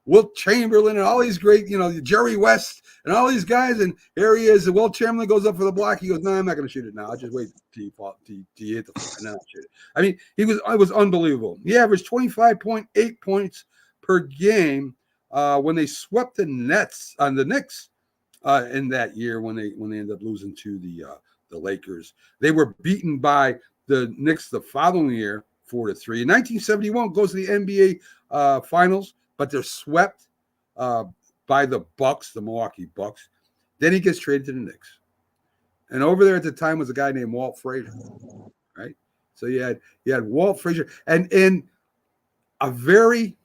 Wilt Chamberlain and all these great, Jerry West and all these guys. And here he is. And Wilt Chamberlain goes up for the block. He goes, "No, I'm not going to shoot it now. I'll just wait till you hit the floor, and then I'll shoot it." I mean, it was unbelievable. He averaged 25.8 points per game when they swept the Knicks in that year when they ended up losing to the Lakers. They were beaten by the Knicks the following year, 4-3. In 1971, goes to the NBA Finals, but they're swept by the Milwaukee Bucks. Then he gets traded to the Knicks. And over there at the time was a guy named Walt Frazier, right? So you had Walt Frazier and a very,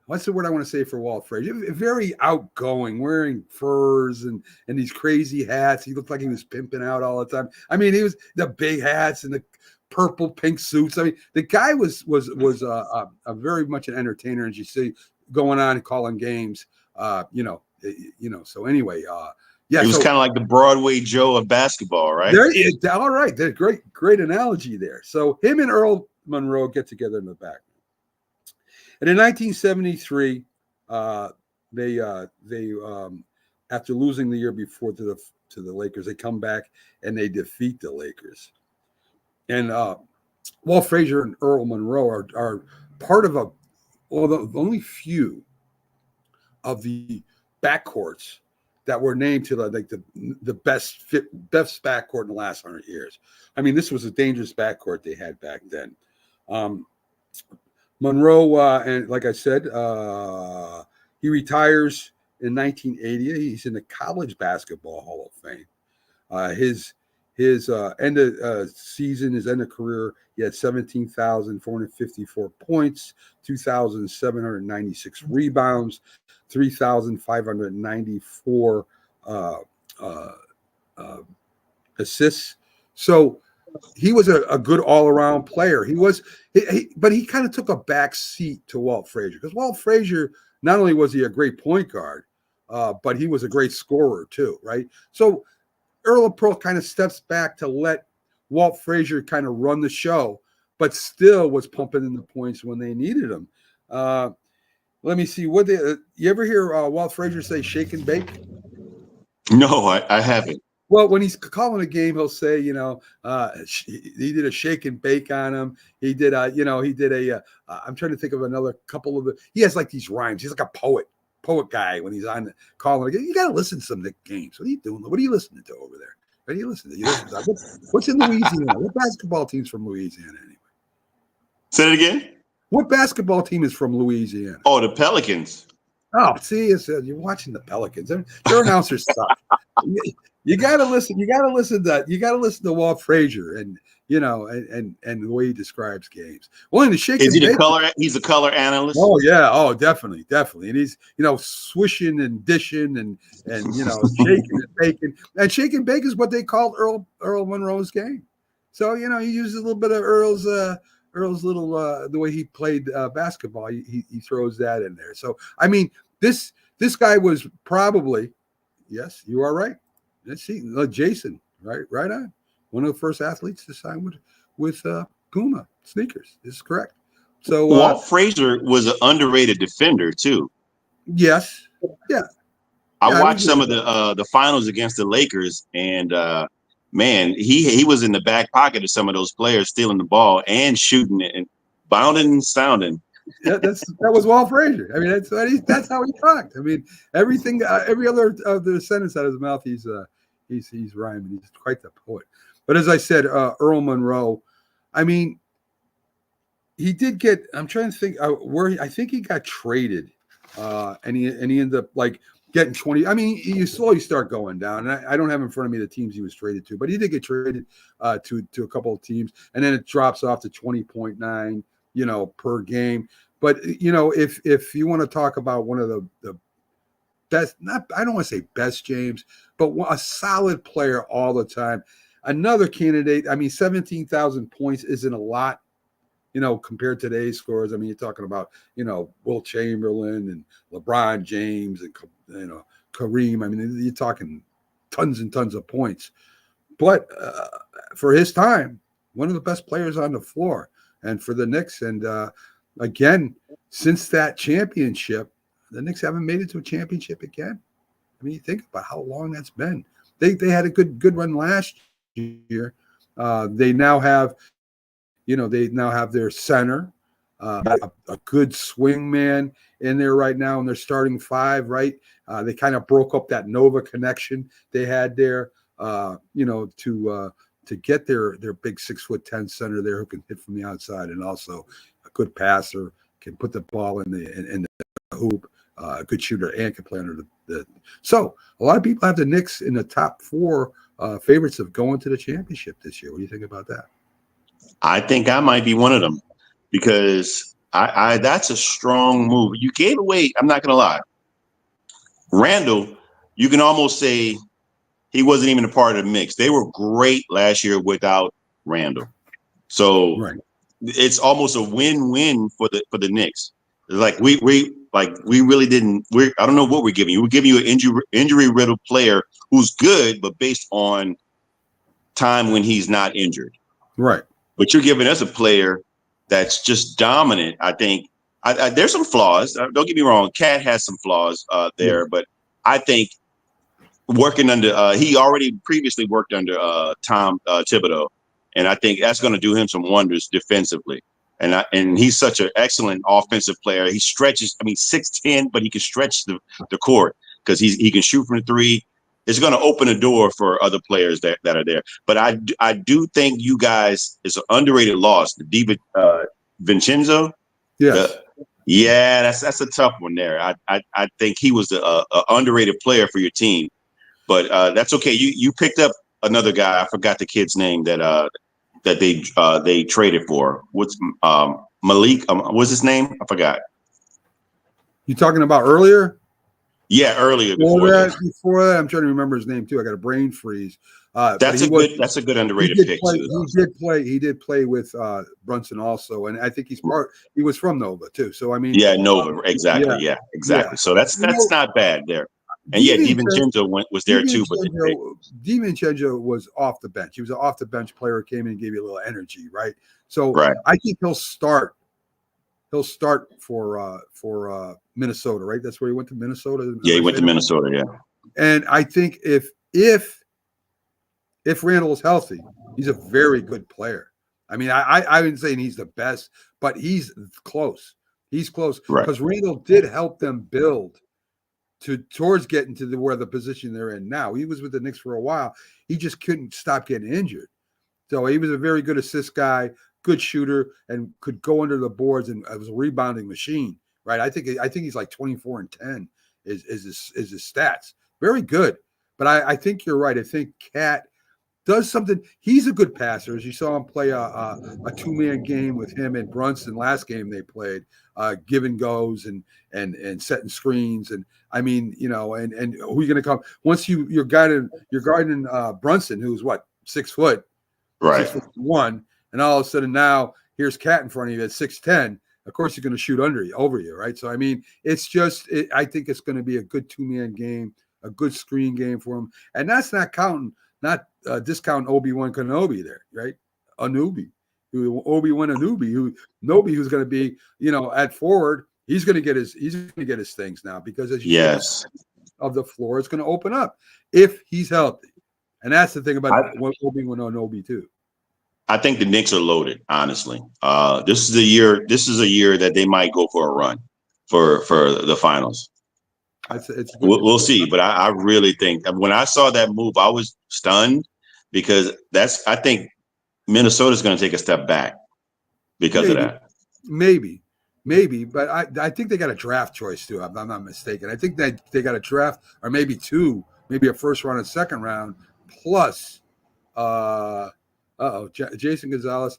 what's the word I want to say for Walt Frazier? Very outgoing, wearing furs and these crazy hats. He looked like he was pimping out all the time. I mean, he was the big hats and the purple pink suits. I mean, the guy was a very much an entertainer, as you see, going on and calling games. So anyway, yeah, he was kind of like the Broadway Joe of basketball, right? All right, great analogy there. So him and Earl Monroe get together in the back. And in 1973, they after losing the year before to the Lakers, they come back and they defeat the Lakers. And Walt Frazier and Earl Monroe are part of the only few of the backcourts that were named to the best backcourt in the last 100 years. I mean, this was a dangerous backcourt they had back then. Monroe, and like I said, he retires in 1980. He's in the College Basketball Hall of Fame. His His end of season, his end of career, he had 17,454 points, 2,796 rebounds, 3,594 assists. So he was a good all-around player. But he kind of took a back seat to Walt Frazier, because Walt Frazier, not only was he a great point guard, but he was a great scorer too, right? So Earl of Pearl kind of steps back to let Walt Frazier kind of run the show, but still was pumping in the points when they needed him. Let me see. You ever hear Walt Frazier say "shake and bake"? No, I haven't. Well, when he's calling a game, he'll say, he did a shake and bake on him. He did I'm trying to think of another couple of he has like these rhymes. He's like a poet guy when he's on calling a game. You got to listen to some Nick games. What are you doing? What are you listening to over there? What are you listening to? What's in Louisiana? What basketball team's from Louisiana anyway? Say it again. What basketball team is from Louisiana? Oh, the Pelicans. Oh, see, you're watching the Pelicans. I mean, their announcers suck. You gotta listen. You gotta listen to Walt Frazier and the way he describes games. Well, in the shake. Is he the color? He's a color analyst. Oh yeah. Oh, definitely. And he's swishing and dishing and shaking and baking. And shake and bake is what they called Earl Monroe's game. So he uses a little bit of Earl's little the way he played basketball. He throws that in there. So I mean, this guy was probably, yes, you are right. Let's see, Jason, right on. One of the first athletes to sign with Puma sneakers. This is correct. So Walt Frazier was an underrated defender too. Yes. Yeah. I watched some of the finals against the Lakers, and man, he was in the back pocket of some of those players, stealing the ball and shooting it and bounding and sounding. Yeah, that was Walt Frazier. I mean, that's how he talked. I mean, everything, every other of the sentence out of his mouth, he's rhyming. He's quite the poet. But as I said, Earl Monroe, I mean, he did get. I'm trying to think I think he got traded, and he ended up like getting 20. I mean, you slowly start going down. And I don't have in front of me the teams he was traded to, but he did get traded to a couple of teams, and then it drops off to 20.9. Per game. But if you want to talk about one of the best, I don't want to say best James, but a solid player all the time. Another candidate. I mean, 17,000 points isn't a lot, compared to today's scores. I mean, you're talking about Will Chamberlain and LeBron James and Kareem. I mean, you're talking tons and tons of points. But for his time, one of the best players on the floor. And for the Knicks, and again, since that championship, the Knicks haven't made it to a championship again. I mean, you think about how long that's been. They had a good run last year. They now have their center, a good swing man in there right now, and they're starting five. Right, they kind of broke up that Nova connection they had there. To get their big 6'10" center there who can hit from the outside and also a good passer, can put the ball in the hoop, a good shooter, and can play under the. So a lot of people have the Knicks in the top four favorites of going to the championship this year. What do you think about that? I think I might be one of them because I that's a strong move. You gave away. I'm not gonna lie, Randall. You can almost say. He wasn't even a part of the mix. They were great last year without Randall. So It's almost a win-win for the Knicks. It's like we really didn't. I don't know what we're giving you. We're giving you an injury-riddled player who's good, but based on time when he's not injured. Right. But you're giving us a player that's just dominant. I think there's some flaws. Don't get me wrong. Cat has some flaws there, but I think. Working under, he already previously worked under Tom Thibodeau, and I think that's going to do him some wonders defensively. And he's such an excellent offensive player. He stretches. I mean, 6'10", but he can stretch the court because he can shoot from the three. It's going to open a door for other players that are there. But I do think you guys is an underrated loss. The Vincenzo. Yes. Yeah, that's a tough one there. I think he was a underrated player for your team. But that's okay. You picked up another guy. I forgot the kid's name that they traded for. What's Malik? What's his name? I forgot. You talking about earlier? Yeah, earlier Before before that, before that, I'm trying to remember his name too. I got a brain freeze. That's a good underrated pick play, too. He did play with Brunson also, and I think he was from Nova too. So I mean, Yeah, Nova, exactly. yeah, Yeah, exactly. yeah. So that's not bad there. And yeah, DiVincenzo was there too, but DiVincenzo was off the bench. He was an off the bench player, came in and gave you a little energy, right? So right. I think he'll start. He'll start for Minnesota, right? That's where he went to Minnesota. Yeah, he went to Minnesota. Yeah, and I think if Randall is healthy, he's a very good player. I mean, I wouldn't say he's the best, but he's close. He's close because Randall did help them build towards getting to where the position they're in now. He was with the Knicks for a while. He just couldn't stop getting injured. So he was a very good assist guy, good shooter, and could go under the boards, and was a rebounding machine. Right? I think he's like 24 and 10 is his stats. Very good. But I think you're right. I think Cat does something. He's a good passer. As you saw him play a two-man game with him and Brunson last game they played, give and goes and setting screens. And I mean, you know, and who are you going to come once you're guarding Brunson, who's what, 6 foot, right, 6'1", and all of a sudden now here's Cat in front of you at 6'10". Of course, you're going to shoot over you, right? So I mean, it's just I think it's going to be a good two-man game, a good screen game for him, and that's not discounting Obi-Wan Kenobi there, right? Obi-Wan Anunoby, who's going to be, you know, at forward. He's going to get his things now because as you see of the floor, it's going to open up if he's healthy, and that's the thing about Obi-Wan Anunoby too. I think the Knicks are loaded. Honestly, this is a year that they might go for a run for the finals. We'll see, but I really think when I saw that move, I was stunned because I think Minnesota's going to take a step back because of that. Maybe, but I think they got a draft choice too. I'm not mistaken. I think they got a draft or maybe two, maybe a first round and second round plus. Jason Gonzalez,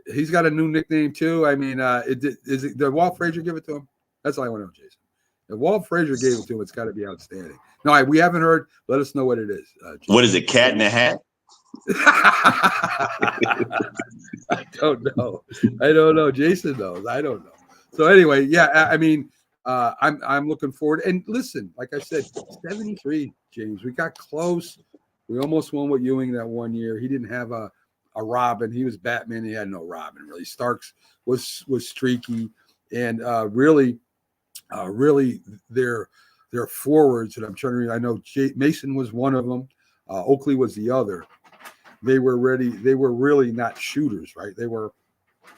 he's got a new nickname too. I mean, did Walt Frazier give it to him? That's all I want to know, Jason. If Walt Frazier gave it to him, it's got to be outstanding. No, we haven't heard. Let us know what it is. What is it, Cat in a Hat? I don't know. Jason knows. I don't know. So anyway, yeah, I mean, I'm looking forward. And listen, like I said, 73, James. We got close. We almost won with Ewing that one year. He didn't have a Robin. He was Batman. He had no Robin really. Starks was streaky, and really their forwards. And I'm trying to read. I know Mason was one of them. Oakley was the other. They were ready. They were really not shooters, right?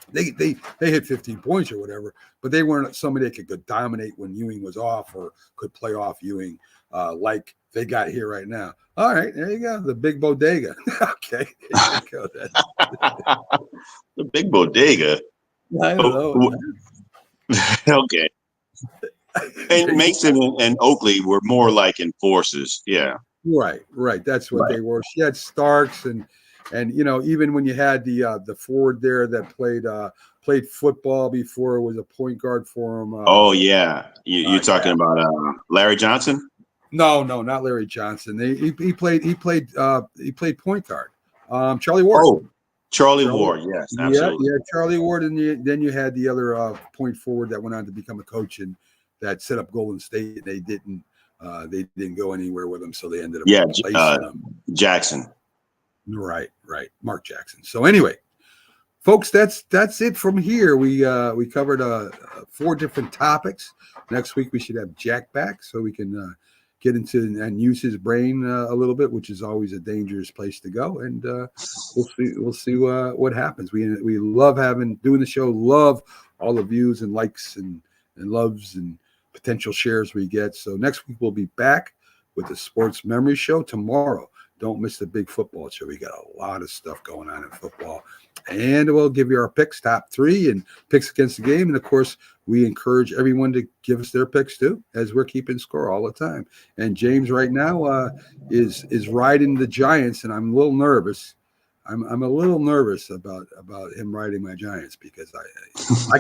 They hit 15 points or whatever, but they weren't somebody that could dominate when Ewing was off or could play off Ewing like they got here right now. All right, there you go. The big bodega. Okay, there you go. The big bodega. I don't know. Okay. And Mason and Oakley were more like enforcers. Yeah. Right. That's what they were. She had Starks and you know, even when you had the forward there that played football before, it was a point guard for him. Oh yeah, you're talking about Larry Johnson? No, not Larry Johnson. He played point guard. Charlie Ward. Oh, Charlie Ward. Yes, absolutely. Yeah, Charlie Ward, and then you had the other point forward that went on to become a coach and that set up Golden State. They didn't go anywhere with him, so they ended up Jackson. Right, Mark Jackson. So anyway, folks, that's it from here. We covered 4 different topics. Next week we should have Jack back so we can get into and use his brain a little bit, which is always a dangerous place to go. And we'll see what happens. We love doing the show. Love all the views and likes and loves and potential shares we get. So next week we'll be back with the Sports Memory Show tomorrow. don't miss the big football show. We got a lot of stuff going on in football. And we'll give you our picks, top 3, and picks against the game. And, of course, we encourage everyone to give us their picks, too, as we're keeping score all the time. And James right now is riding the Giants, and I'm a little nervous. I'm a little nervous about him riding my Giants because I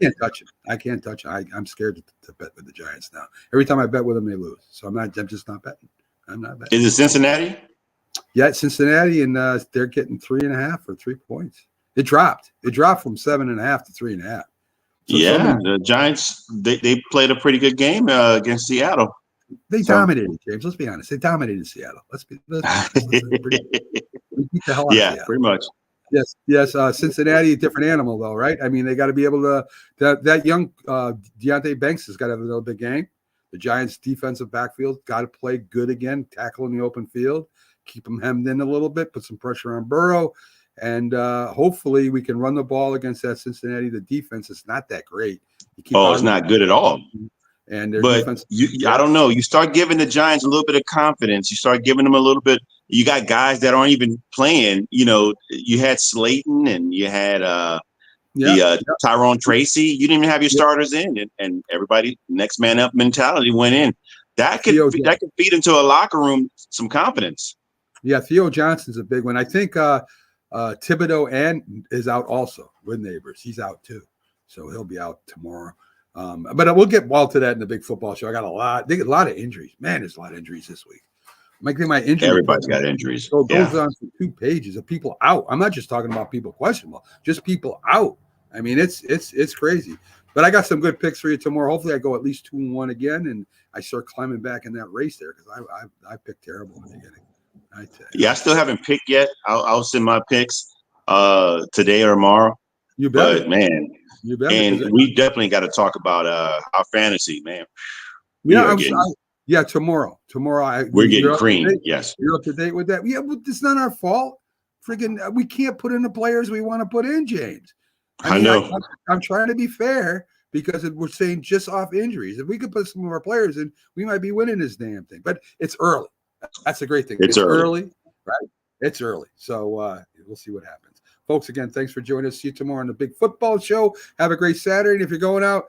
can't touch him. I can't touch him. I'm scared to bet with the Giants now. Every time I bet with them, they lose. So I'm just not betting. I'm not betting. Is it Cincinnati? Yeah, it's Cincinnati, and they're getting 3.5 or 3 points. It dropped. It dropped from 7.5 to 3.5. So the Giants they played a pretty good game against Seattle. They dominated, James. Let's be honest. They dominated Seattle. Let's be honest. We beat the hell out of Seattle. Pretty much. Yes. Cincinnati, a different animal, though, right? I mean, they got to be able to. That young Deontay Banks has got to have another big game. The Giants' defensive backfield got to play good again, tackle in the open field, keep them hemmed in a little bit, put some pressure on Burrow, and hopefully we can run the ball against that Cincinnati. The defense is not that great. It's not good at all. And their but defense, I don't know. You start giving the Giants a little bit of confidence. You start giving them a little bit. You got guys that aren't even playing. You know, you had Slayton and you had Tyrone Tracy. You didn't even have your starters in, and everybody next man up mentality went in. That could feed into a locker room some confidence. Yeah, Theo Johnson's a big one. I think Thibodeau is out also with Neighbors. He's out too, so he'll be out tomorrow. But we'll get well to that in the big football show. I got a lot of injuries. Man, there's a lot of injuries this week. My injury. Everybody's got injuries. So it goes on for 2 pages of people out. I'm not just talking about people questionable, just people out. I mean, it's crazy. But I got some good picks for you tomorrow. Hopefully, I go at least 2-1 again, and I start climbing back in that race there because I picked terrible in the beginning. I still haven't picked yet. I'll send my picks today or tomorrow. You bet, but man. You bet. And we definitely got to talk about our fantasy, man. Tomorrow. We're getting cream. Yes. You're up to date with that. Yeah, but it's not our fault. Friggin', we can't put in the players we want to put in, James. I know. I'm trying to be fair because we're saying just off injuries. If we could put some of our players in, we might be winning this damn thing. But it's early. That's the great thing. It's early. Right? It's early. So we'll see what happens. Folks, again, thanks for joining us. See you tomorrow on the Big Football Show. Have a great Saturday. And if you're going out,